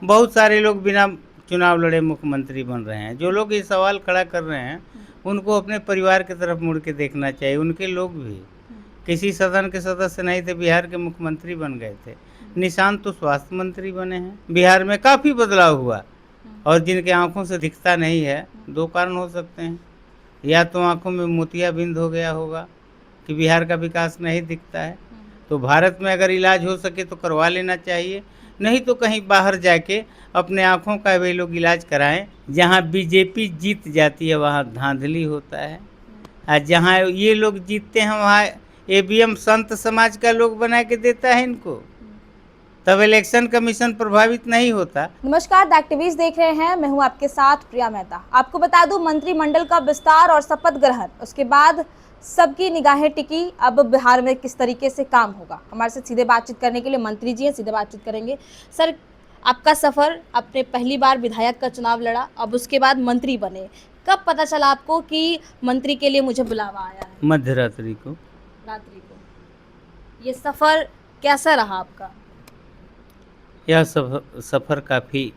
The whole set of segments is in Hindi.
बहुत सारे लोग बिना चुनाव लड़े मुख्यमंत्री बन रहे हैं। जो लोग ये सवाल खड़ा कर रहे हैं, उनको अपने परिवार की तरफ मुड़ के देखना चाहिए। उनके लोग भी किसी सदन के सदस्य नहीं थे, बिहार के मुख्यमंत्री बन गए थे। निशांत तो स्वास्थ्य मंत्री बने हैं। बिहार में काफ़ी बदलाव हुआ, और जिनके आंखों से दिखता नहीं है, दो कारण हो सकते हैं। या तो आंखों में मोतियाबिंद हो गया होगा कि बिहार का विकास नहीं दिखता है। तो भारत में अगर इलाज हो सके तो करवा लेना चाहिए, नहीं तो कहीं बाहर जाके अपने आँखों का वे लोग इलाज कराएं। जहाँ बीजेपी जीत जाती है वहाँ धांधली होता है, और जहाँ ये लोग जीतते हैं वहाँ ईवीएम संत समाज का लोग बना के देता है इनको, तब इलेक्शन कमीशन प्रभावित नहीं होता। नमस्कार, द एक्टिविस्ट देख रहे हैं। मैं हूं आपके साथ प्रिया मेहता। आपको बता दूं, मंत्रिमंडल का विस्तार और शपथ ग्रहण, उसके बाद सबकी निगाहें टिकी अब बिहार में किस तरीके से काम होगा। हमारे साथ सीधे बातचीत करने के लिए मंत्री जी हैं, सीधे बातचीत करेंगे। सर, आपका सफ़र, आपने पहली बार विधायक का चुनाव लड़ा, अब उसके बाद मंत्री बने, कब पता चला आपको कि मंत्री के लिए मुझे बुलावा आया है? मध्य रात्रि को। ये सफ़र कैसा रहा आपका? यह सफ़र काफ़ी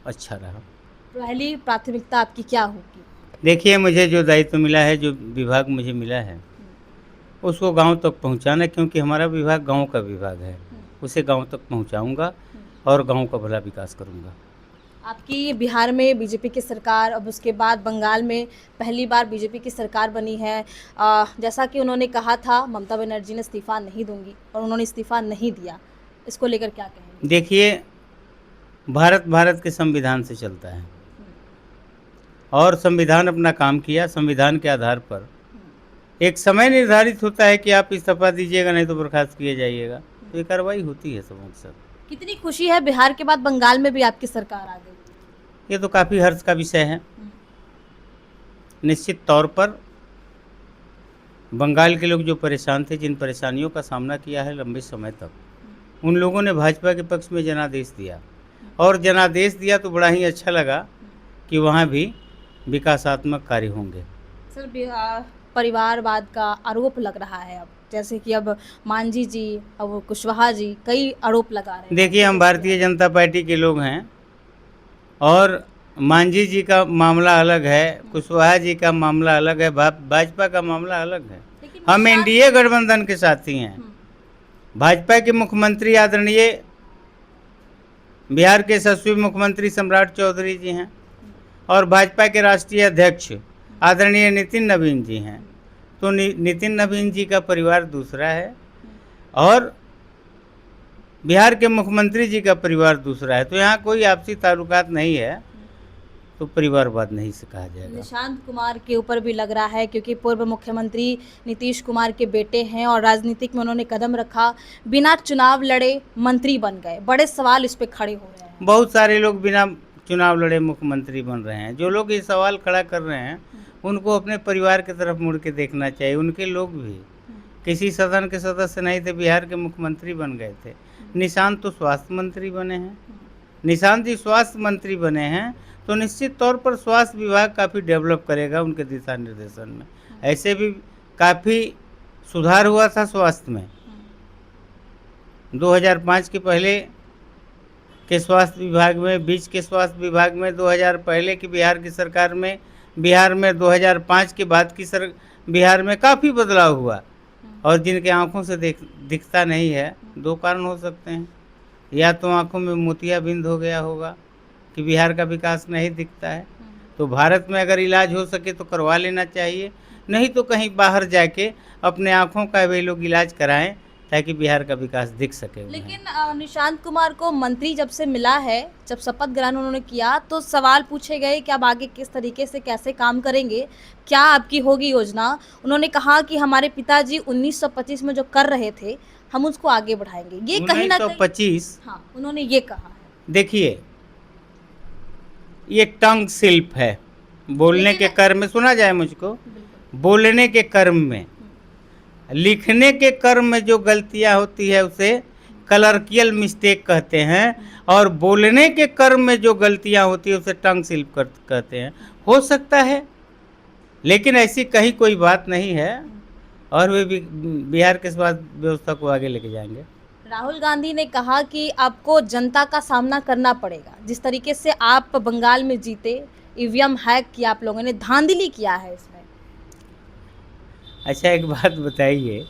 अच्छा रहा। पहली प्राथमिकता आपकी क्या होगी? देखिए, मुझे जो दायित्व मिला है, जो विभाग मुझे मिला है, उसको गांव तक पहुंचाना, क्योंकि हमारा विभाग गांव का विभाग है। उसे गांव तक पहुंचाऊंगा और गांव का भला विकास करूंगा। आपकी बिहार में बीजेपी की सरकार, अब उसके बाद बंगाल में पहली बार बीजेपी की सरकार बनी है। जैसा कि उन्होंने कहा था, ममता बनर्जी ने इस्तीफ़ा नहीं दूंगी, और उन्होंने इस्तीफ़ा नहीं दिया। इसको लेकर क्या कहेंगे? देखिए, भारत के संविधान से चलता है, और संविधान अपना काम किया। संविधान के आधार पर एक समय निर्धारित होता है कि आप इस्तीफा दीजिएगा, नहीं तो बर्खास्त किए जाइएगा, तो ये कार्रवाई होती है समय के साथ। कितनी खुशी है, बिहार के बाद बंगाल में भी आपकी सरकार आ गई। ये तो काफ़ी हर्ष का विषय है। निश्चित तौर पर बंगाल के लोग जो परेशान थे, जिन परेशानियों का सामना किया है लंबे समय तक, उन लोगों ने भाजपा के पक्ष में जनादेश दिया, और जनादेश दिया तो बड़ा ही अच्छा लगा कि वहाँ भी विकासात्मक कार्य होंगे। सर, परिवारवाद का आरोप लग रहा है अब, जैसे कि अब मांझी जी, अब कुशवाहा जी कई आरोप लगा रहे हैं। देखिए, हम भारतीय जनता पार्टी के लोग हैं, और मांझी जी का मामला अलग है, कुशवाहा जी का मामला अलग है, भाजपा का मामला अलग है। हम एनडीए गठबंधन के साथी हैं। भाजपा के मुख्यमंत्री आदरणीय बिहार के यशस्वी मुख्यमंत्री सम्राट चौधरी जी हैं, और भाजपा के राष्ट्रीय अध्यक्ष आदरणीय नितिन नवीन जी हैं। तो नितिन नवीन जी का परिवार दूसरा है, और बिहार के मुख्यमंत्री जी का परिवार दूसरा है। तो यहाँ कोई आपसी ताल्लुकात नहीं है, तो परिवारवाद नहीं से कहा जाएगा। निशांत कुमार के ऊपर भी लग रहा है, क्योंकि पूर्व मुख्यमंत्री नीतीश कुमार के बेटे हैं, और राजनीतिक में उन्होंने कदम रखा, बिना चुनाव लड़े मंत्री बन गए। बड़े सवाल इस पे खड़े हो रहे हैं। बहुत सारे लोग बिना चुनाव लड़े मुख्यमंत्री बन रहे हैं। जो लोग ये सवाल खड़ा कर रहे हैं, उनको अपने परिवार की तरफ मुड़ के देखना चाहिए। उनके लोग भी किसी सदन के सदस्य नहीं थे, बिहार के मुख्यमंत्री बन गए थे। निशांत तो स्वास्थ्य मंत्री बने हैं। निशांत जी स्वास्थ्य मंत्री बने हैं, तो निश्चित तौर पर स्वास्थ्य विभाग काफ़ी डेवलप करेगा उनके दिशा निर्देशन में। ऐसे भी काफ़ी सुधार हुआ था स्वास्थ्य में। 2005 के पहले के स्वास्थ्य विभाग में, बीच के स्वास्थ्य विभाग में, 2000 पहले की बिहार की सरकार में, बिहार में 2005 के बाद की बिहार में काफ़ी बदलाव हुआ, और जिनके आंखों से दिखता नहीं है, दो कारण हो सकते हैं। या तो आंखों में मोतियाबिंद हो गया होगा कि बिहार का विकास नहीं दिखता है। तो भारत में अगर इलाज हो सके तो करवा लेना चाहिए, नहीं तो कहीं बाहर जाके अपने आँखों का वे लोग इलाज कराएं, ताकि बिहार का विकास दिख सके। लेकिन निशांत कुमार को मंत्री जब से मिला है, जब शपथ ग्रहण उन्होंने किया, तो सवाल पूछे गए कि अब आगे किस तरीके से कैसे काम करेंगे, क्या आपकी होगी योजना। उन्होंने कहा कि हमारे पिताजी 1925 में जो कर रहे थे, हम उसको आगे बढ़ाएंगे। ये कहीं ना कहीं 1925, हाँ, उन्होंने ये कहा है। देखिए, ये टंग स्लिप है। बोलने के कर्म में, सुना जाए मुझको, बोलने के कर्म में, लिखने के कर्म में जो गलतियां होती है उसे क्लर्कियल मिस्टेक कहते हैं, और बोलने के कर्म में जो गलतियां होती है उसे टंग स्लिप कहते हैं। हो सकता है, लेकिन ऐसी कहीं कोई बात नहीं है, और वे बिहार के स्वास्थ्य व्यवस्था को आगे लेके जाएंगे। राहुल गांधी ने कहा कि आपको जनता का सामना करना पड़ेगा। जिस तरीके से आप बंगाल में जीते, ईवीएम हैक किया आप लोगों ने, धांधली किया है इसमें। अच्छा एक बात बताइए,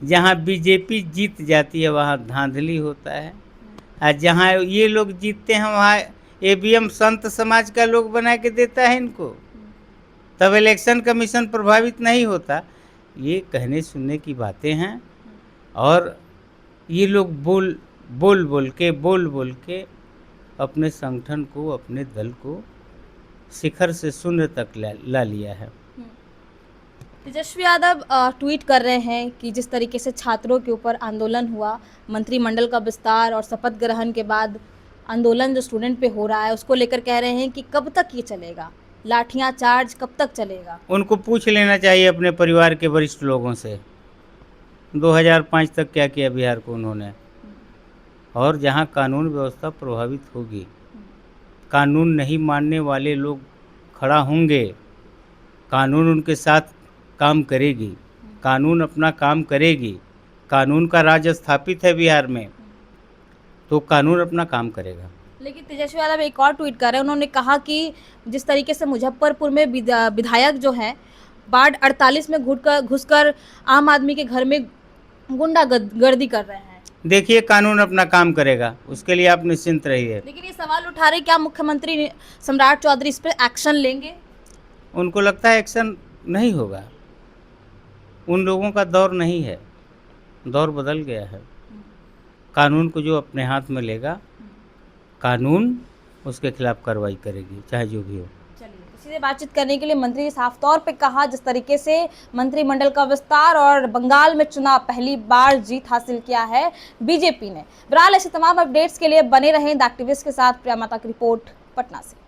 जहाँ बीजेपी जीत जाती है वहाँ धांधली होता है, और जहाँ ये लोग जीतते हैं वहाँ ईवीएम संत समाज का लोग बना के देता है इनको, तब इलेक्शन कमीशन प्रभावित नहीं होता। ये कहने सुनने की बातें हैं, और ये लोग बोल बोल के अपने संगठन को, अपने दल को शिखर से शून्य तक ला लिया है। तेजस्वी यादव ट्वीट कर रहे हैं कि जिस तरीके से छात्रों के ऊपर आंदोलन हुआ, मंत्रिमंडल का विस्तार और शपथ ग्रहण के बाद आंदोलन जो स्टूडेंट पे हो रहा है, उसको लेकर कह रहे हैं कि कब तक ये चलेगा, लाठियां चार्ज कब तक चलेगा। उनको पूछ लेना चाहिए अपने परिवार के वरिष्ठ लोगों से, 2005 तक क्या किया बिहार को उन्होंने। और जहाँ कानून व्यवस्था प्रभावित होगी, कानून नहीं मानने वाले लोग खड़ा होंगे, कानून उनके साथ काम करेगी, कानून अपना काम करेगी, कानून का राज स्थापित है बिहार में, तो कानून अपना काम करेगा। लेकिन तेजस्वी यादव एक और ट्वीट कर रहे हैं, उन्होंने कहा कि जिस तरीके से मुजफ्फरपुर में विधायक जो हैं वार्ड 48 में घुसकर आम आदमी के घर में गुंडागर्दी कर रहे हैं। देखिए कानून अपना काम करेगा, उसके लिए आप निश्चिंत रहिए। लेकिन ये सवाल उठा रहे, क्या मुख्यमंत्री सम्राट चौधरी इस पर एक्शन लेंगे? उनको लगता है एक्शन नहीं होगा, उन लोगों का दौर नहीं है, दौर बदल गया है। कानून को जो अपने हाथ में लेगा, कानून उसके खिलाफ कार्रवाई करेगी, चाहे जो भी हो। चलिए, इसी से बातचीत करने के लिए मंत्री ने साफ तौर पे कहा, जिस तरीके से मंत्रिमंडल का विस्तार और बंगाल में चुनाव पहली बार जीत हासिल किया है बीजेपी ने। बहरहाल ऐसे तमाम अपडेट्स के लिए बने रहें द एक्टिविस्ट के साथ। प्रिया मेहता की रिपोर्ट, पटना से।